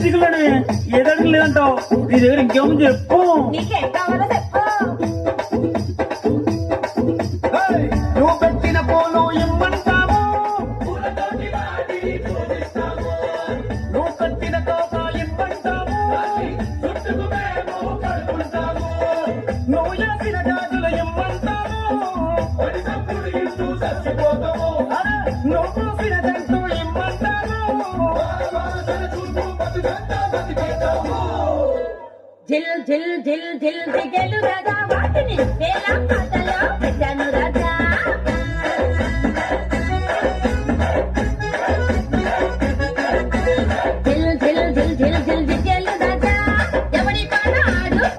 చిగులని ఏదడికి లేదంటావు నీ దగ్గర ఇంకేమో చెప్పు. నీకేం కావాలో చెప్పు. నువ్వు పెట్టిన పూలు ఇమ్మంటావు, నువ్వు కట్టిన తోక ఇమ్మంటావు, నువ్వు చేసిన గాజులు ఇమ్మంటావు, నువ్వు పూసిన జంతు ఇమ్మంటావు. జిల్ జిల్ జిల్ జిల్ దిగలు రాగా వాటిని వేల పాటలో పెట్టాను రాజా.